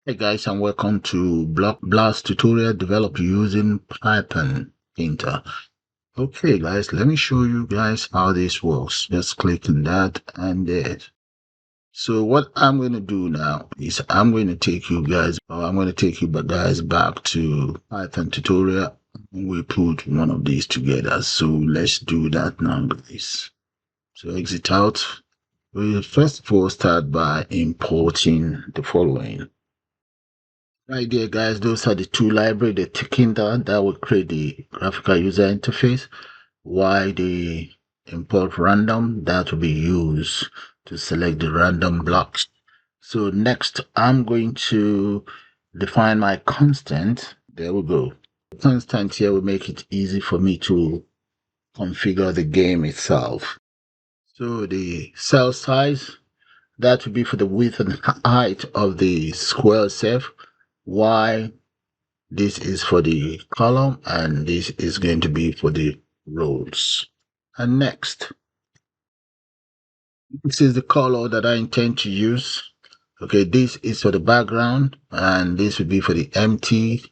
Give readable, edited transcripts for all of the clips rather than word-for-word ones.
Hey guys, and welcome to Block Blast tutorial developed using Python Tkinter. Okay guys, let me show you guys how this works. Just click on that and there. So what I'm going to do now is I'm going to take you guys back to Python tutorial. We put one of these together. So let's do that now guys. So exit out. We'll first of all start by importing the following. Right there, guys, those are the two libraries, the Tkinter that will create the graphical user interface, while the import random that will be used to select the random blocks. So next, I'm going to define my constant. There we go. The constant here will make it easy for me to configure the game itself. So the cell size, that will be for the width and height of the square itself, while this is for the column and this is going to be for the rows. And next, this is the color that I intend to use. Okay, this is for the background and this will be for the empty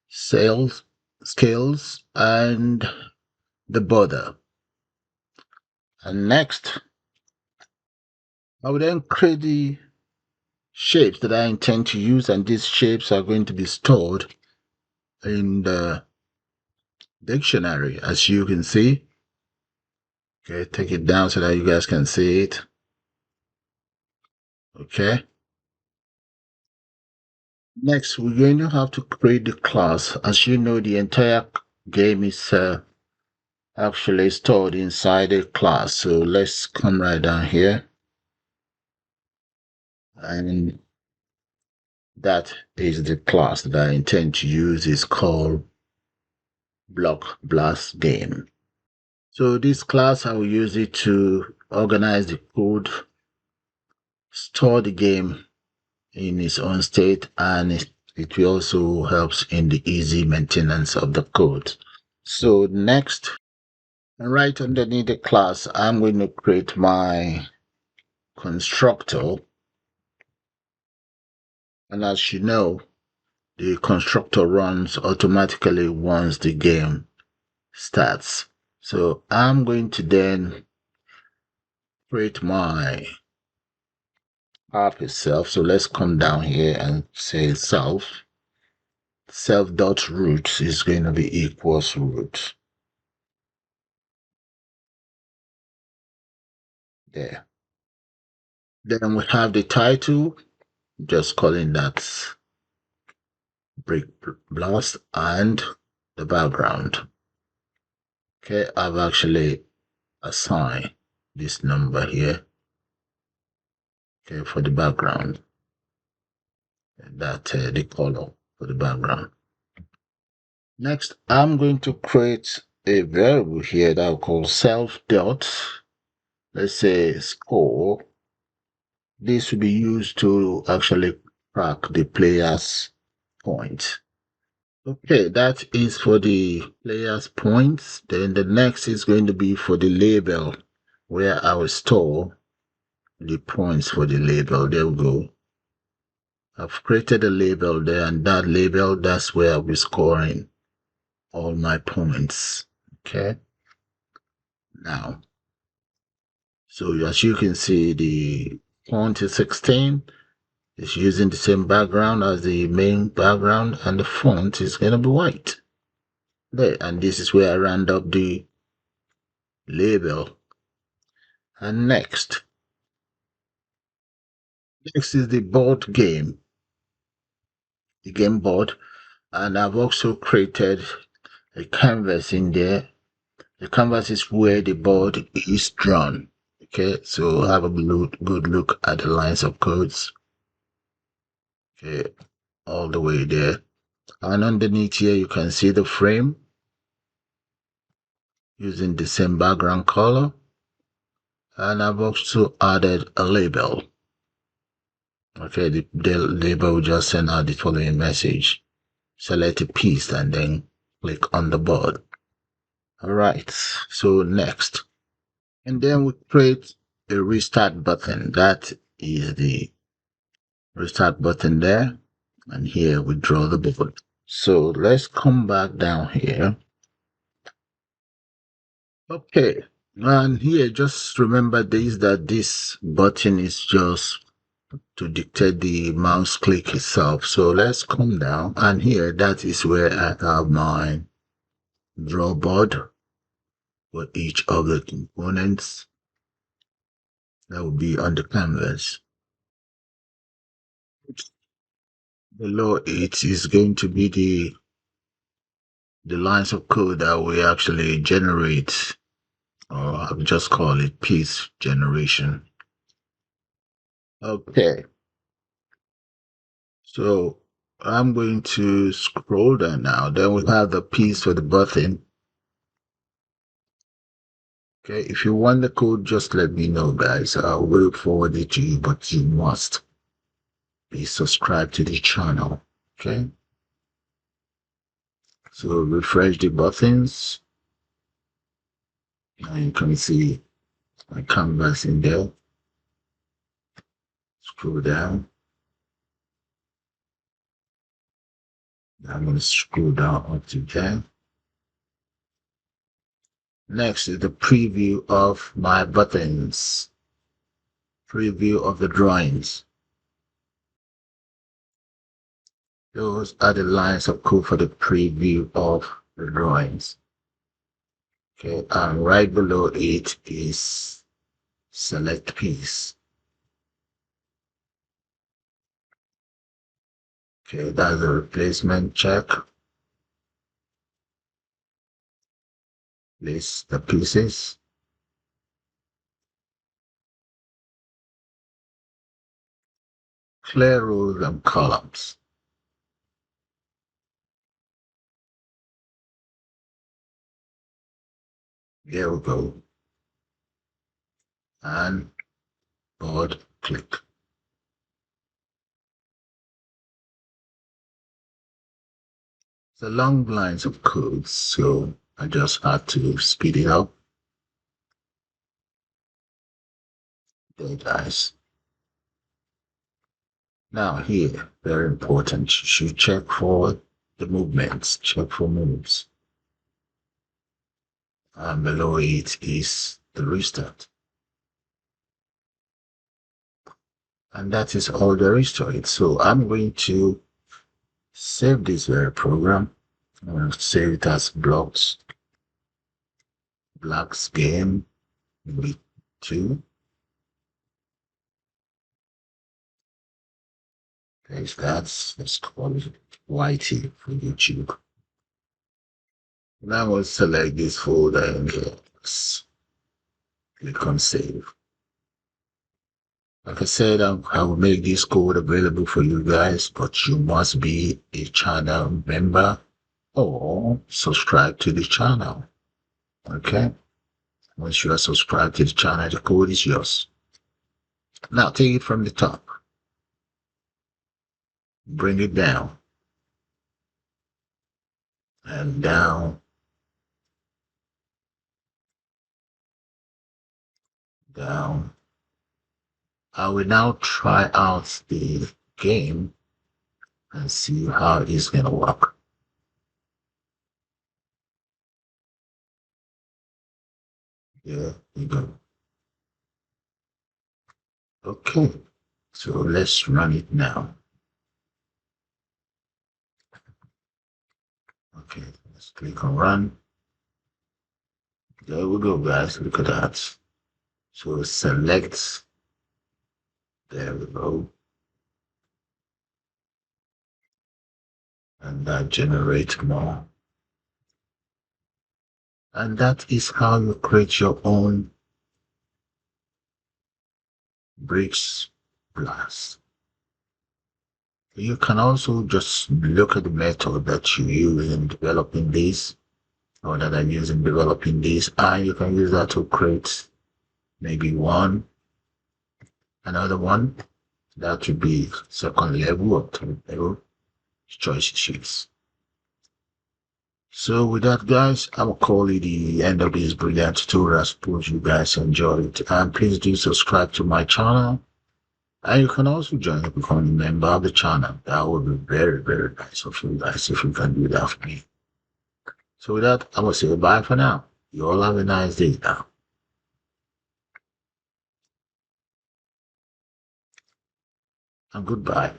cells, scales and the border. And next, I will then create the shapes that I intend to use, and these shapes are going to be stored in the dictionary, as you can see. Okay, take it down so that you guys can see it. Okay. Next, we're going to have to create the class. As you know, the entire game is actually stored inside a class. So let's come right down here. And that is the class that I intend to use. Is called Block Blast Game. So this class, I will use it to organize the code, store the game in its own state, and it will also helps in the easy maintenance of the code. So next, right underneath the class, I'm going to create my constructor. And as you know, the constructor runs automatically once the game starts. So I'm going to then create my app itself. So let's come down here and say self. Self.root is going to be equals root. There. Then we have the title, just calling that Brick Blast, and the background. Okay, I've actually assigned this number here, okay, for the background, that the color for the background. Next, I'm going to create a variable here that I'll call self dot, let's say score. This will be used to actually track the player's point. Okay, that is for the player's points. Then the next is going to be for the label, where I will store the points for the label. There we go. I've created a label there, and that label, that's where I'll be scoring all my points. Okay. Now, so as you can see, the font is 16. It's using the same background as the main background, and the font is going to be white. There, and this is where I round up the label. And next is the board game, the game board. And I've also created a canvas in there. The canvas is where the board is drawn. Okay, so have a good look at the lines of codes. Okay, all the way there. And underneath here, you can see the frame using the same background color. And I've also added a label. Okay, the label will just send out the following message. Select a piece and then click on the board. All right, so next. And then we create a restart button. That is the restart button there. And here we draw the board. So let's come back down here. Okay. And here, just remember this, that this button is just to dictate the mouse click itself. So let's come down, and here, that is where I have my draw board for each of the components that will be on the canvas. Below it is going to be the lines of code that we actually generate, or I'll just call it piece generation. Okay, so I'm going to scroll down now. Then we have the piece for the button. Okay, if you want the code, just let me know, guys. I will forward it to you, but you must be subscribed to the channel. Okay, so refresh the buttons. Now you can see my canvas in there. Scroll down. I'm going to scroll down up to there. Next is the preview of my buttons. Preview of the drawings. Those are the lines of code for the preview of the drawings. Okay, and right below it is select piece. Okay, that's the replacement check. List the pieces. Clear rows and columns. There we go. And board click. It's a long lines of code, so I just had to speed it up. There, guys. Now here, very important, you should check for the movements, check for moves. And below it is the restart. And that is all there is to it. So I'm going to save this very program. I'm going to save it as blocks game with 2. There's that. Let's call it YT for YouTube. Now we'll select this folder and yes, click on save. Like I said, I will make this code available for you guys, but you must be a channel member or subscribe to the channel. Okay? Once you are subscribed to the channel, the code is yours. Now take it from the top. Bring it down. And down. Down. I will now try out the game and see how it's going to work. There we go. Okay, so let's run it now. Okay, let's click on run. There we go, guys. Look at that. So select. There we go. And that generates more. And that is how you create your own bricks blast. You can also just look at the method that you use in developing this, or that I'm using developing this, and you can use that to create maybe another one. That would be second level or third level. Choice sheets. So with that, guys, I will call it the end of this brilliant tutorial. I suppose you guys enjoyed it, and please do subscribe to my channel And you can also join and become a member of the channel. That would be very, very nice of you guys if you can do that for me. So with that, I'm gonna say bye for now. You all have a nice day now. And goodbye.